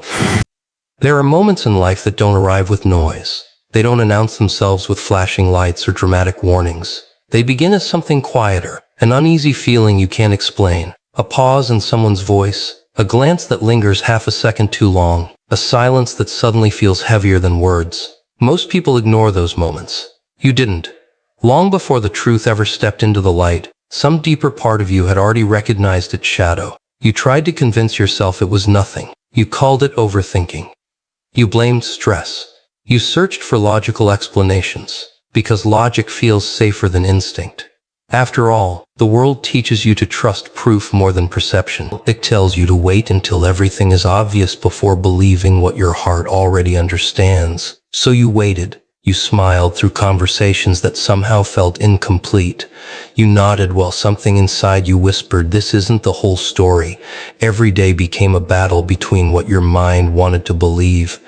yourself. There are moments in life that don't arrive with noise. They don't announce themselves with flashing lights or dramatic warnings. They begin as something quieter, an uneasy feeling you can't explain, a pause in someone's voice, a glance that lingers half a second too long, a silence that suddenly feels heavier than words. Most people ignore those moments. You didn't. Long before the truth ever stepped into the light, some deeper part of you had already recognized its shadow. You tried to convince yourself it was nothing. You called it overthinking. You blamed stress. You searched for logical explanations, because logic feels safer than instinct. After all, the world teaches you to trust proof more than perception. It tells you to wait until everything is obvious before believing what your heart already understands. So you waited. You smiled through conversations that somehow felt incomplete. You nodded while something inside you whispered, "This isn't the whole story." Every day became a battle between what your mind wanted to believe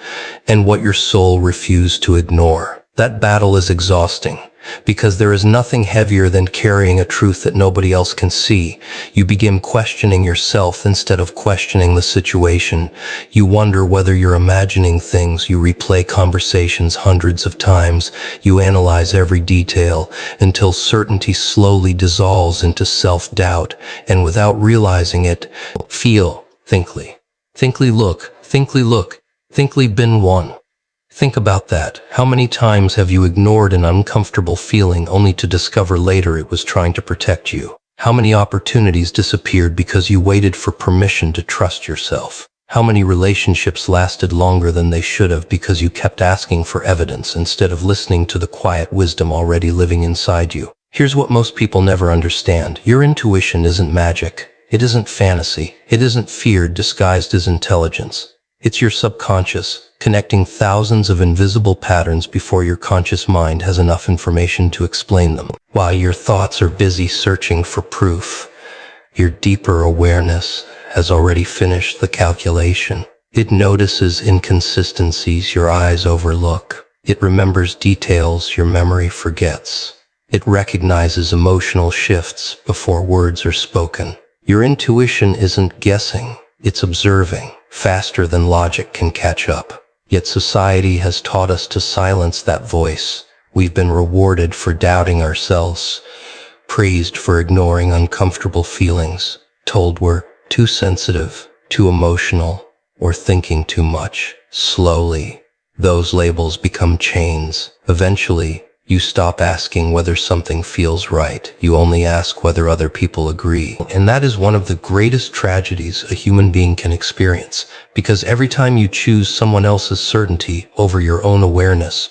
and what your soul refused to ignore. That battle is exhausting, because there is nothing heavier than carrying a truth that nobody else can see. You begin questioning yourself instead of questioning the situation. You wonder whether you're imagining things. You replay conversations hundreds of times. You analyze every detail until certainty slowly dissolves into self-doubt, and without realizing it, feel, thinkly, thinkly been one. Think about that. How many times have you ignored an uncomfortable feeling only to discover later it was trying to protect you? How many opportunities disappeared because you waited for permission to trust yourself? How many relationships lasted longer than they should have because you kept asking for evidence instead of listening to the quiet wisdom already living inside you? Here's what most people never understand. Your intuition isn't magic. It isn't fantasy. It isn't fear disguised as intelligence. It's your subconscious, connecting thousands of invisible patterns before your conscious mind has enough information to explain them. While your thoughts are busy searching for proof, your deeper awareness has already finished the calculation. It notices inconsistencies your eyes overlook. It remembers details your memory forgets. It recognizes emotional shifts before words are spoken. Your intuition isn't guessing, it's observing, faster than logic can catch up. Yet society has taught us to silence that voice. We've been rewarded for doubting ourselves, praised for ignoring uncomfortable feelings, told we're too sensitive, too emotional, or thinking too much. Slowly, those labels become chains. Eventually, you stop asking whether something feels right. You only ask whether other people agree. And that is one of the greatest tragedies a human being can experience, because every time you choose someone else's certainty over your own awareness,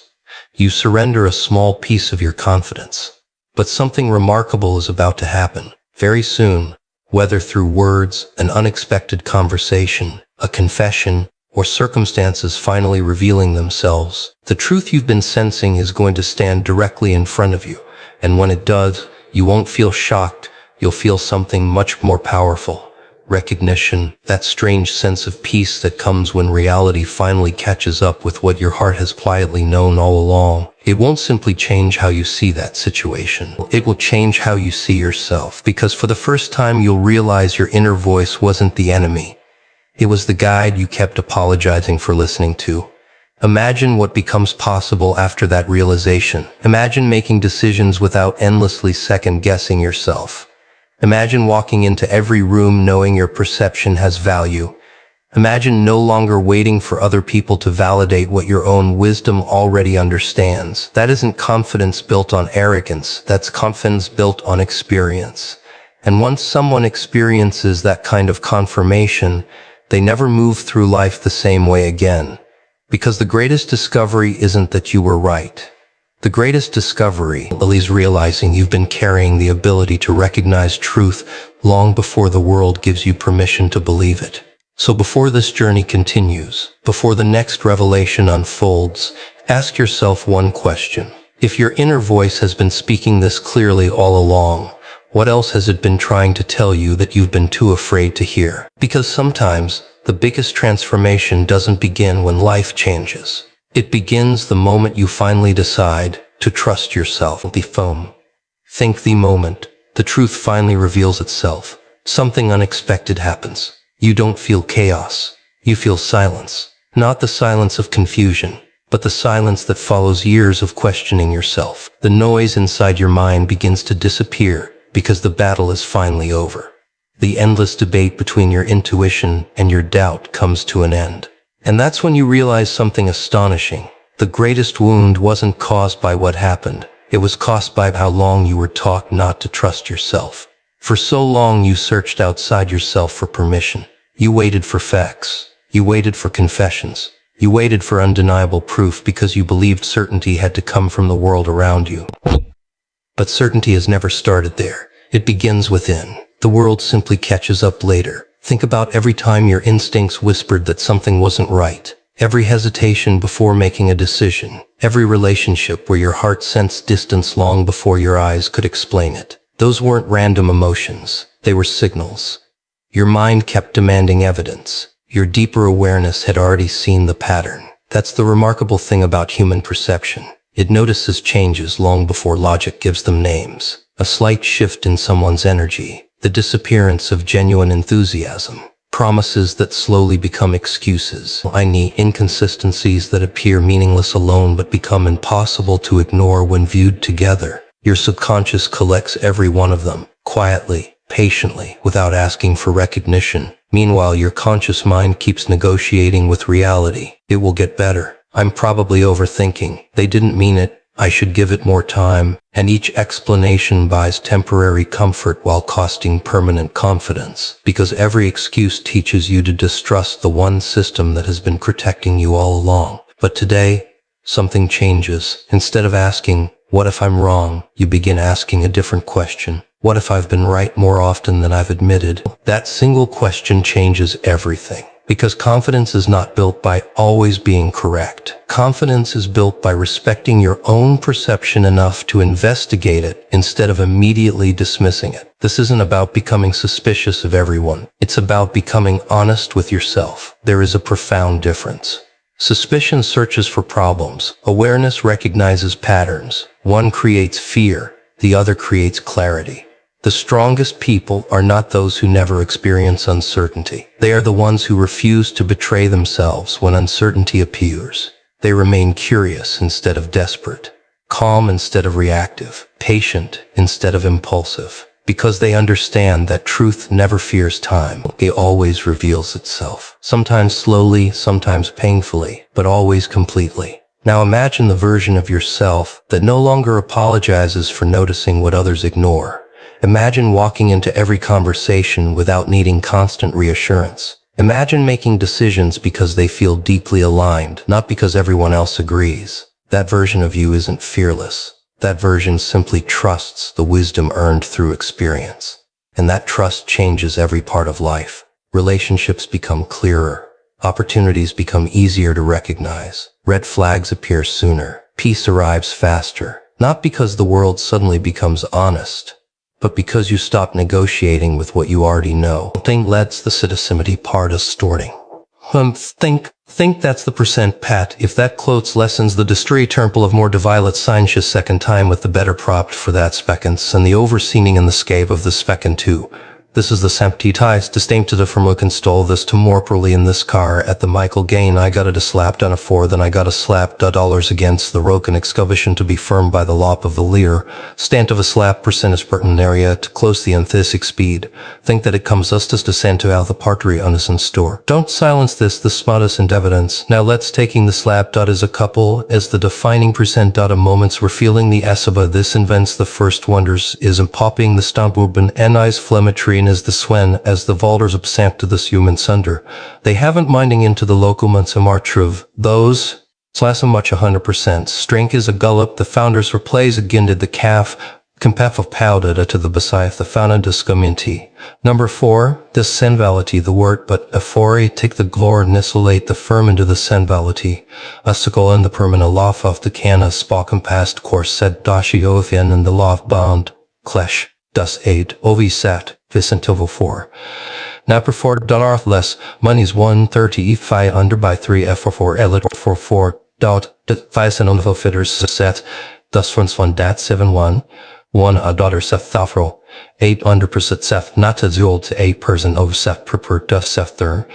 you surrender a small piece of your confidence. But something remarkable is about to happen. Very soon, whether through words, an unexpected conversation, a confession, or circumstances finally revealing themselves, the truth you've been sensing is going to stand directly in front of you. And when it does, you won't feel shocked. You'll feel something much more powerful. Recognition, that strange sense of peace that comes when reality finally catches up with what your heart has quietly known all along. It won't simply change how you see that situation. It will change how you see yourself, because for the first time you'll realize your inner voice wasn't the enemy. It was the guide you kept apologizing for listening to. Imagine what becomes possible after that realization. Imagine making decisions without endlessly second-guessing yourself. Imagine walking into every room knowing your perception has value. Imagine no longer waiting for other people to validate what your own wisdom already understands. That isn't confidence built on arrogance. That's confidence built on experience. And once someone experiences that kind of confirmation, they never move through life the same way again. Because the greatest discovery isn't that you were right. The greatest discovery is realizing you've been carrying the ability to recognize truth long before the world gives you permission to believe it. So before this journey continues, before the next revelation unfolds, ask yourself one question. If your inner voice has been speaking this clearly all along, what else has it been trying to tell you that you've been too afraid to hear? Because sometimes, the biggest transformation doesn't begin when life changes. It begins the moment you finally decide to trust yourself. Think the moment the truth finally reveals itself. Something unexpected happens. You don't feel chaos. You feel silence. Not the silence of confusion, but the silence that follows years of questioning yourself. The noise inside your mind begins to disappear because the battle is finally over. The endless debate between your intuition and your doubt comes to an end. And that's when you realize something astonishing. The greatest wound wasn't caused by what happened. It was caused by how long you were taught not to trust yourself. For so long you searched outside yourself for permission. You waited for facts. You waited for confessions. You waited for undeniable proof because you believed certainty had to come from the world around you. But certainty has never started there. It begins within. The world simply catches up later. Think about every time your instincts whispered that something wasn't right. Every hesitation before making a decision. Every relationship where your heart sensed distance long before your eyes could explain it. Those weren't random emotions. They were signals. Your mind kept demanding evidence. Your deeper awareness had already seen the pattern. That's the remarkable thing about human perception. It notices changes long before logic gives them names. A slight shift in someone's energy, the disappearance of genuine enthusiasm, promises that slowly become excuses, tiny inconsistencies that appear meaningless alone but become impossible to ignore when viewed together. Your subconscious collects every one of them, quietly, patiently, without asking for recognition. Meanwhile, your conscious mind keeps negotiating with reality. It will get better. I'm probably overthinking. They didn't mean it. I should give it more time. And each explanation buys temporary comfort while costing permanent confidence. Because every excuse teaches you to distrust the one system that has been protecting you all along. But today, something changes. Instead of asking, "What if I'm wrong?" you begin asking a different question. What if I've been right more often than I've admitted? That single question changes everything. Because confidence is not built by always being correct. Confidence is built by respecting your own perception enough to investigate it instead of immediately dismissing it. This isn't about becoming suspicious of everyone. It's about becoming honest with yourself. There is a profound difference. Suspicion searches for problems. Awareness recognizes patterns. One creates fear. The other creates clarity. The strongest people are not those who never experience uncertainty. They are the ones who refuse to betray themselves when uncertainty appears. They remain curious instead of desperate, calm instead of reactive, patient instead of impulsive, because they understand that truth never fears time. It always reveals itself, sometimes slowly, sometimes painfully, but always completely. Now imagine the version of yourself that no longer apologizes for noticing what others ignore. Imagine walking into every conversation without needing constant reassurance. Imagine making decisions because they feel deeply aligned, not because everyone else agrees. That version of you isn't fearless. That version simply trusts the wisdom earned through experience. And that trust changes every part of life. Relationships become clearer. Opportunities become easier to recognize. Red flags appear sooner. Peace arrives faster. Not because the world suddenly becomes honest, but because you stop negotiating with what you already know. Thing lets the citizenity part distorting. Think that's the percent pat. If that close lessens the distri temple of more devilet science second time with the better propped for that speckens and the overseeming in the scave of the specken too. This is the Sampty ties distinct to the from look install this to more properly in this car at the Michael Gain. I got it a slap done a four, then I got a slap dollars against the Roken excavation to be firm by the lop of the leer. Stant of a slap percentage pertinent area to close the anthisic speed. Think that it comes us to send to out the partry unison store. Don't silence this, the smartest and evidence. Now let's taking the slap dot as a couple as the defining percent dot of moments we're feeling the asaba. This invents the first wonders is in popping the stampuben and eyes flemetry as the Swen, as the Valders absent to this human sunder. They haven't minding into the locuments amartruv. Those, slassam much 100%. Strength is a gullup. The founders replays again did the calf, compaf of powder to the beside the fountain discominti. Number 4, the senvality, the word, but aphori, take the glor, nissolate the firm into the senvality. Usicle and the permanent loft of the cana, spoken past course said dashi ovian and the loft bound. Klesh, dus aid, ovi sat. Vicentovo 4. Now prefer dollar less, money's 130 5 under by 3 F44 elit 44 dot 5 on the fitters set, thus von dat 71, 1 a daughter seth thafro, 8 under percent seth not to zul to 8 person of seth prepared dus seth thur.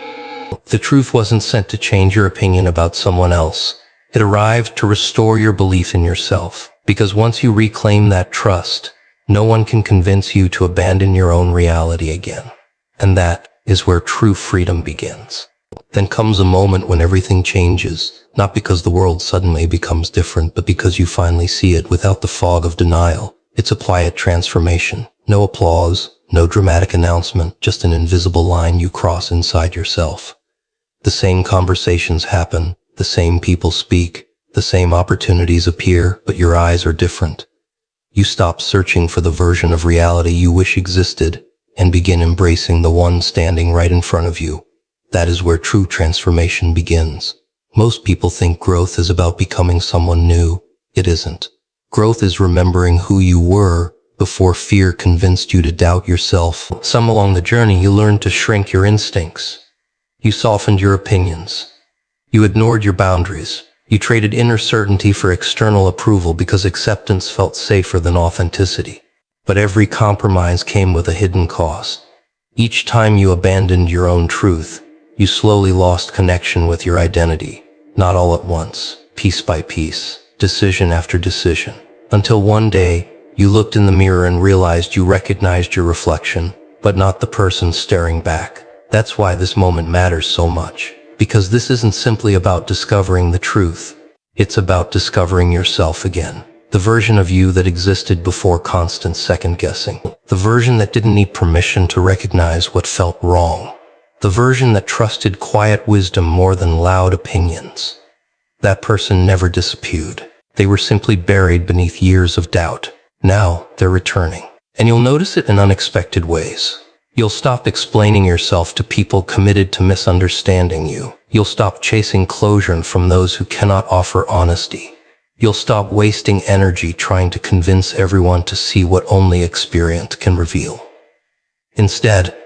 The truth wasn't sent to change your opinion about someone else. It arrived to restore your belief in yourself. Because once you reclaim that trust, no one can convince you to abandon your own reality again. And that is where true freedom begins. Then comes a moment when everything changes, not because the world suddenly becomes different, but because you finally see it without the fog of denial. It's a quiet transformation. No applause, no dramatic announcement, just an invisible line you cross inside yourself. The same conversations happen, the same people speak, the same opportunities appear, but your eyes are different. You stop searching for the version of reality you wish existed and begin embracing the one standing right in front of you. That is where true transformation begins. Most people think growth is about becoming someone new. It isn't. Growth is remembering who you were before fear convinced you to doubt yourself. Some along the journey you learned to shrink your instincts. You softened your opinions. You ignored your boundaries. You traded inner certainty for external approval because acceptance felt safer than authenticity. But every compromise came with a hidden cost. Each time you abandoned your own truth, you slowly lost connection with your identity. Not all at once, piece by piece, decision after decision. Until one day, you looked in the mirror and realized you recognized your reflection, but not the person staring back. That's why this moment matters so much. Because this isn't simply about discovering the truth. It's about discovering yourself again. The version of you that existed before constant second-guessing. The version that didn't need permission to recognize what felt wrong. The version that trusted quiet wisdom more than loud opinions. That person never disappeared. They were simply buried beneath years of doubt. Now, they're returning. And you'll notice it in unexpected ways. You'll stop explaining yourself to people committed to misunderstanding you. You'll stop chasing closure from those who cannot offer honesty. You'll stop wasting energy trying to convince everyone to see what only experience can reveal. Instead,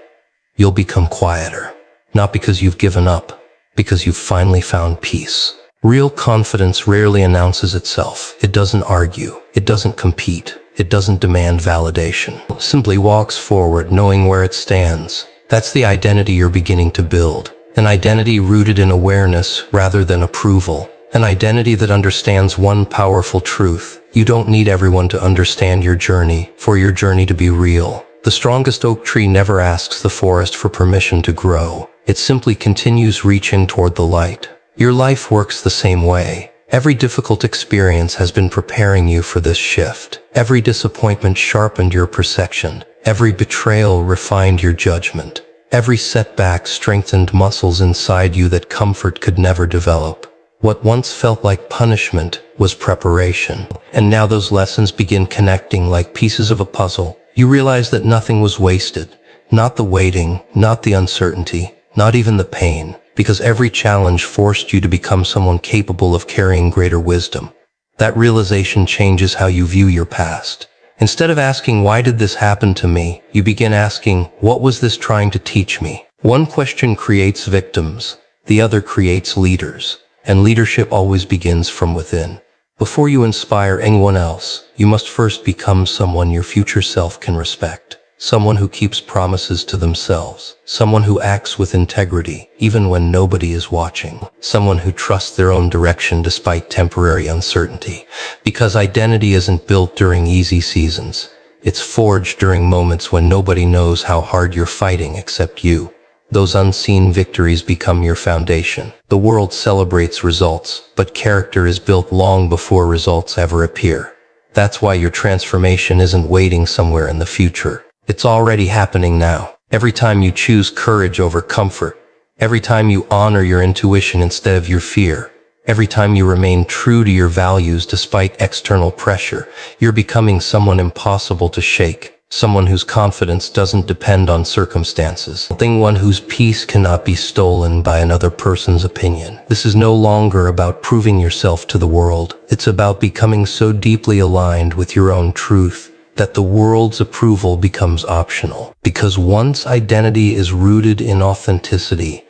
you'll become quieter. Not because you've given up, because you've finally found peace. Real confidence rarely announces itself. It doesn't argue. It doesn't compete. It doesn't demand validation. It simply walks forward knowing where it stands. That's the identity you're beginning to build. An identity rooted in awareness rather than approval. An identity that understands one powerful truth. You don't need everyone to understand your journey for your journey to be real. The strongest oak tree never asks the forest for permission to grow. It simply continues reaching toward the light. Your life works the same way. Every difficult experience has been preparing you for this shift. Every disappointment sharpened your perception. Every betrayal refined your judgment. Every setback strengthened muscles inside you that comfort could never develop. What once felt like punishment was preparation. And now those lessons begin connecting like pieces of a puzzle. You realize that nothing was wasted. Not the waiting, not the uncertainty, not even the pain. Because every challenge forced you to become someone capable of carrying greater wisdom. That realization changes how you view your past. Instead of asking, why did this happen to me? You begin asking, what was this trying to teach me? One question creates victims, the other creates leaders. And leadership always begins from within. Before you inspire anyone else, you must first become someone your future self can respect. Someone who keeps promises to themselves. Someone who acts with integrity, even when nobody is watching. Someone who trusts their own direction despite temporary uncertainty. Because identity isn't built during easy seasons. It's forged during moments when nobody knows how hard you're fighting except you. Those unseen victories become your foundation. The world celebrates results, but character is built long before results ever appear. That's why your transformation isn't waiting somewhere in the future. It's already happening now. Every time you choose courage over comfort, every time you honor your intuition instead of your fear, every time you remain true to your values despite external pressure, you're becoming someone impossible to shake. Someone whose confidence doesn't depend on circumstances. One whose peace cannot be stolen by another person's opinion. This is no longer about proving yourself to the world. It's about becoming so deeply aligned with your own truth that the world's approval becomes optional. Because once identity is rooted in authenticity,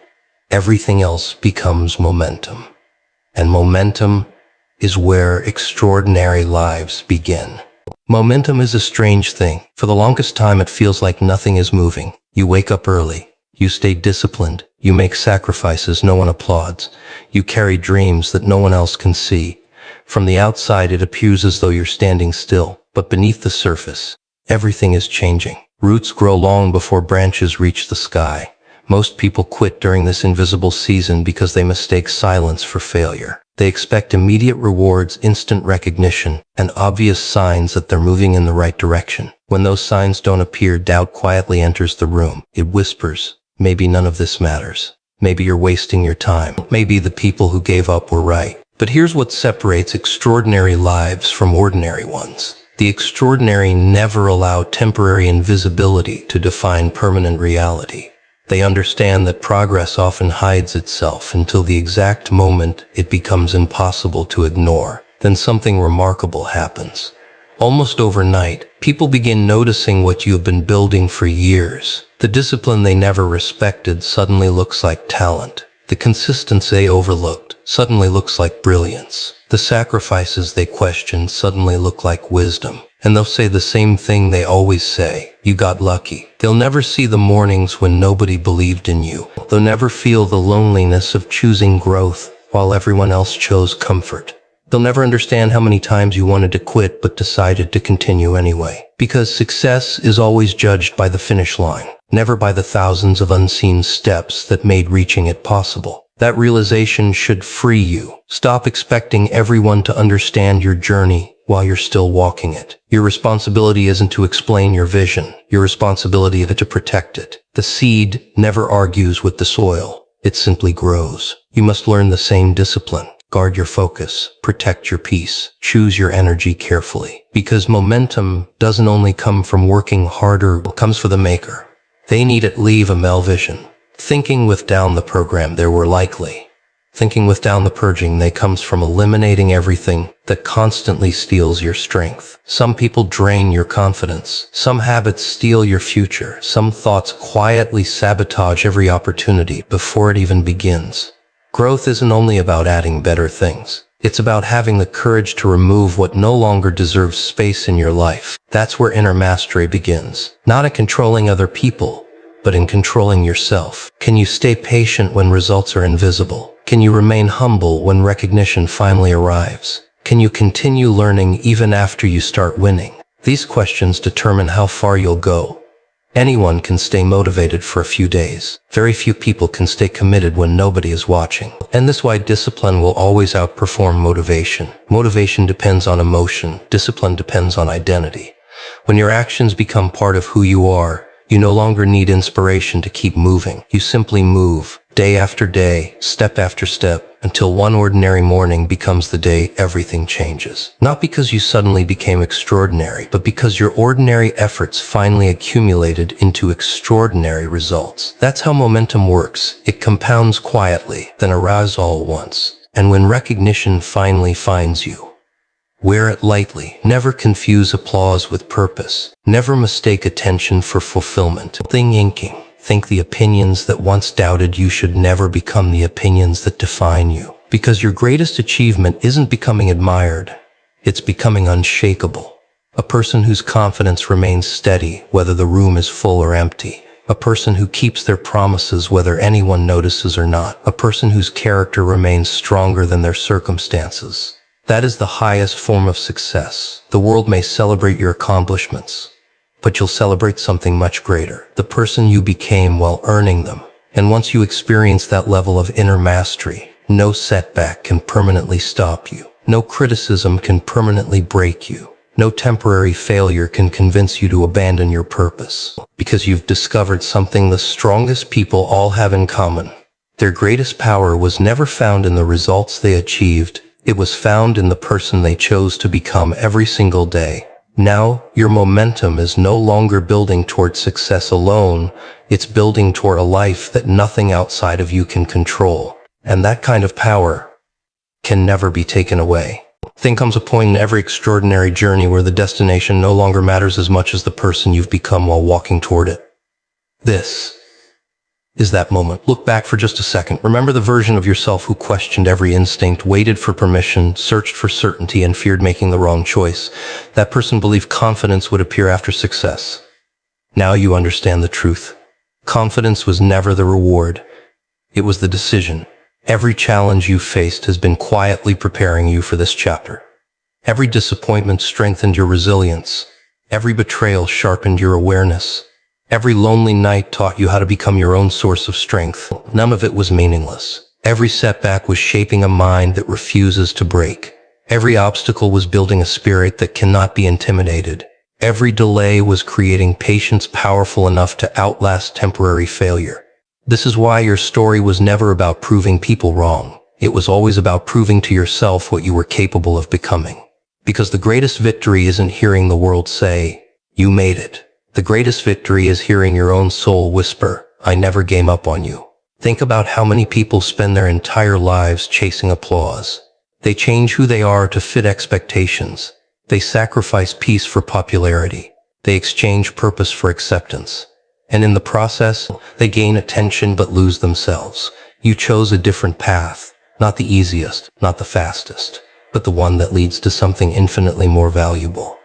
everything else becomes momentum. And momentum is where extraordinary lives begin. Momentum is a strange thing. For the longest time, it feels like nothing is moving. You wake up early. You stay disciplined. You make sacrifices no one applauds. You carry dreams that no one else can see. From the outside, it appears as though you're standing still, but beneath the surface, everything is changing. Roots grow long before branches reach the sky. Most people quit during this invisible season because they mistake silence for failure. They expect immediate rewards, instant recognition, and obvious signs that they're moving in the right direction. When those signs don't appear, doubt quietly enters the room. It whispers, maybe none of this matters. Maybe you're wasting your time. Maybe the people who gave up were right. But here's what separates extraordinary lives from ordinary ones. The extraordinary never allow temporary invisibility to define permanent reality. They understand that progress often hides itself until the exact moment it becomes impossible to ignore. Then something remarkable happens. Almost overnight, people begin noticing what you have been building for years. The discipline they never respected suddenly looks like talent. The consistency they overlooked suddenly looks like brilliance. The sacrifices they questioned suddenly look like wisdom. And they'll say the same thing they always say, you got lucky. They'll never see the mornings when nobody believed in you. They'll never feel the loneliness of choosing growth while everyone else chose comfort. They'll never understand how many times you wanted to quit but decided to continue anyway. Because success is always judged by the finish line, never by the thousands of unseen steps that made reaching it possible. That realization should free you. Stop expecting everyone to understand your journey while you're still walking it. Your responsibility isn't to explain your vision. Your responsibility is to protect it. The seed never argues with the soil. It simply grows. You must learn the same discipline. Guard your focus. Protect your peace. Choose your energy carefully. Because momentum doesn't only come from working harder, it comes for the maker. They need it. Leave a Mel vision. Thinking with down the program there were likely. Thinking with down the purging they comes from eliminating everything that constantly steals your strength. Some people drain your confidence. Some habits steal your future. Some thoughts quietly sabotage every opportunity before it even begins. Growth isn't only about adding better things. It's about having the courage to remove what no longer deserves space in your life. That's where inner mastery begins. Not in controlling other people, but in controlling yourself. Can you stay patient when results are invisible? Can you remain humble when recognition finally arrives? Can you continue learning even after you start winning? These questions determine how far you'll go. Anyone can stay motivated for a few days. Very few people can stay committed when nobody is watching. And this is why discipline will always outperform motivation. Motivation depends on emotion. Discipline depends on identity. When your actions become part of who you are, you no longer need inspiration to keep moving. You simply move, day after day, step after step, until one ordinary morning becomes the day everything changes. Not because you suddenly became extraordinary, but because your ordinary efforts finally accumulated into extraordinary results. That's how momentum works. It compounds quietly, then arises all at once. And when recognition finally finds you, wear it lightly. Never confuse applause with purpose. Never mistake attention for fulfillment. Think the opinions that once doubted you should never become the opinions that define you. Because your greatest achievement isn't becoming admired. It's becoming unshakable. A person whose confidence remains steady, whether the room is full or empty. A person who keeps their promises whether anyone notices or not. A person whose character remains stronger than their circumstances. That is the highest form of success. The world may celebrate your accomplishments, but you'll celebrate something much greater. The person you became while earning them. And once you experience that level of inner mastery, no setback can permanently stop you. No criticism can permanently break you. No temporary failure can convince you to abandon your purpose. Because you've discovered something the strongest people all have in common. Their greatest power was never found in the results they achieved. It was found in the person they chose to become every single day. Now, your momentum is no longer building toward success alone. It's building toward a life that nothing outside of you can control. And that kind of power can never be taken away. There comes a point in every extraordinary journey where the destination no longer matters as much as the person you've become while walking toward it. This is that moment. Look back for just a second. Remember the version of yourself who questioned every instinct, waited for permission, searched for certainty, and feared making the wrong choice. That person believed confidence would appear after success. Now you understand the truth. Confidence was never the reward. It was the decision. Every challenge you faced has been quietly preparing you for this chapter. Every disappointment strengthened your resilience. Every betrayal sharpened your awareness. Every lonely night taught you how to become your own source of strength. None of it was meaningless. Every setback was shaping a mind that refuses to break. Every obstacle was building a spirit that cannot be intimidated. Every delay was creating patience powerful enough to outlast temporary failure. This is why your story was never about proving people wrong. It was always about proving to yourself what you were capable of becoming. Because the greatest victory isn't hearing the world say, "You made it." The greatest victory is hearing your own soul whisper, "I never gave up on you." Think about how many people spend their entire lives chasing applause. They change who they are to fit expectations. They sacrifice peace for popularity. They exchange purpose for acceptance. And in the process, they gain attention but lose themselves. You chose a different path, not the easiest, not the fastest, but the one that leads to something infinitely more valuable.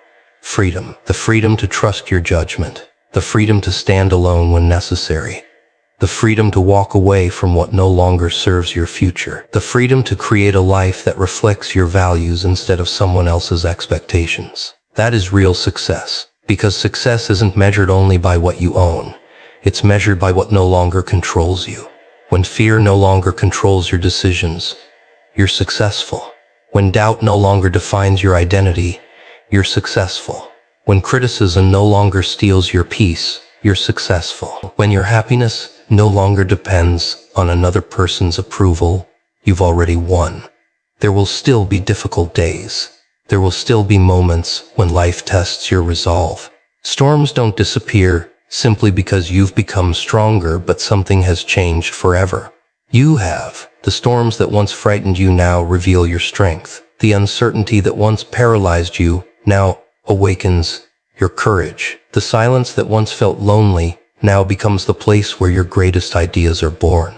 Freedom. The freedom to trust your judgment. The freedom to stand alone when necessary. The freedom to walk away from what no longer serves your future. The freedom to create a life that reflects your values instead of someone else's expectations. That is real success. Because success isn't measured only by what you own. It's measured by what no longer controls you. When fear no longer controls your decisions, you're successful. When doubt no longer defines your identity, you're successful. When criticism no longer steals your peace, you're successful. When your happiness no longer depends on another person's approval, you've already won. There will still be difficult days. There will still be moments when life tests your resolve. Storms don't disappear simply because you've become stronger, but something has changed forever. You have. The storms that once frightened you now reveal your strength. The uncertainty that once paralyzed you now awakens your courage. The silence that once felt lonely now becomes the place where your greatest ideas are born.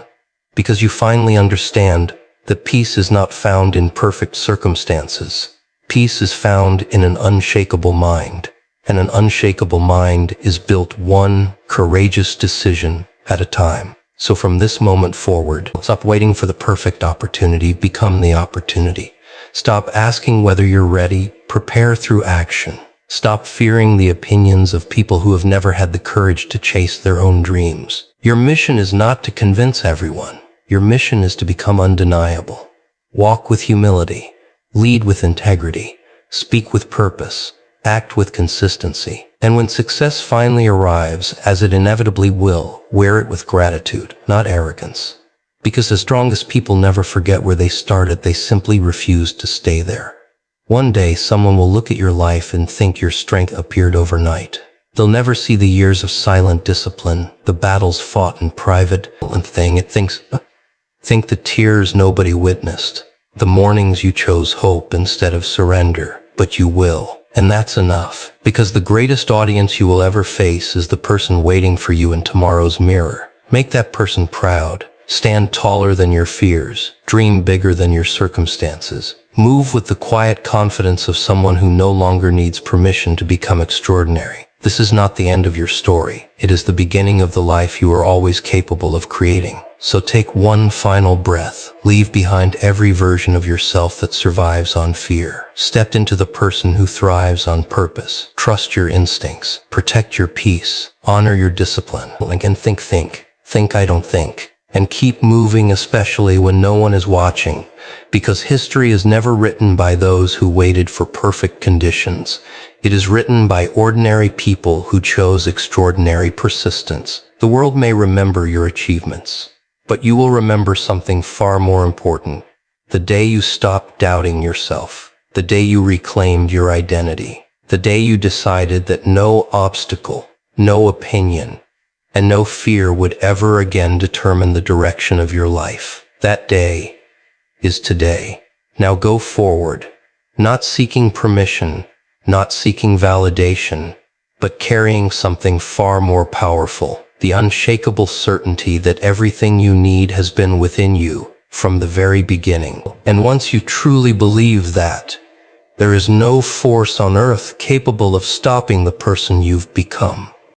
Because you finally understand that peace is not found in perfect circumstances. Peace is found in an unshakable mind. And an unshakable mind is built one courageous decision at a time. So from this moment forward, stop waiting for the perfect opportunity, become the opportunity. Stop asking whether you're ready, prepare through action. Stop fearing the opinions of people who have never had the courage to chase their own dreams. Your mission is not to convince everyone. Your mission is to become undeniable. Walk with humility. Lead with integrity. Speak with purpose. Act with consistency. And when success finally arrives, as it inevitably will, wear it with gratitude, not arrogance. Because the strongest people never forget where they started, they simply refuse to stay there. One day, someone will look at your life and think your strength appeared overnight. They'll never see the years of silent discipline, the battles fought in private, and think the tears nobody witnessed, the mornings you chose hope instead of surrender, but you will. And that's enough, because the greatest audience you will ever face is the person waiting for you in tomorrow's mirror. Make that person proud. Stand taller than your fears. Dream bigger than your circumstances. Move with the quiet confidence of someone who no longer needs permission to become extraordinary. This is not the end of your story. It is the beginning of the life you are always capable of creating. So take one final breath. Leave behind every version of yourself that survives on fear. Step into the person who thrives on purpose. Trust your instincts. Protect your peace. Honor your discipline. And think I don't think. And keep moving, especially when no one is watching, because history is never written by those who waited for perfect conditions. It is written by ordinary people who chose extraordinary persistence. The world may remember your achievements, but you will remember something far more important. The day you stopped doubting yourself. The day you reclaimed your identity. The day you decided that no obstacle, no opinion, and no fear would ever again determine the direction of your life. That day is today. Now go forward, not seeking permission, not seeking validation, but carrying something far more powerful, the unshakable certainty that everything you need has been within you from the very beginning. And once you truly believe that, there is no force on earth capable of stopping the person you've become.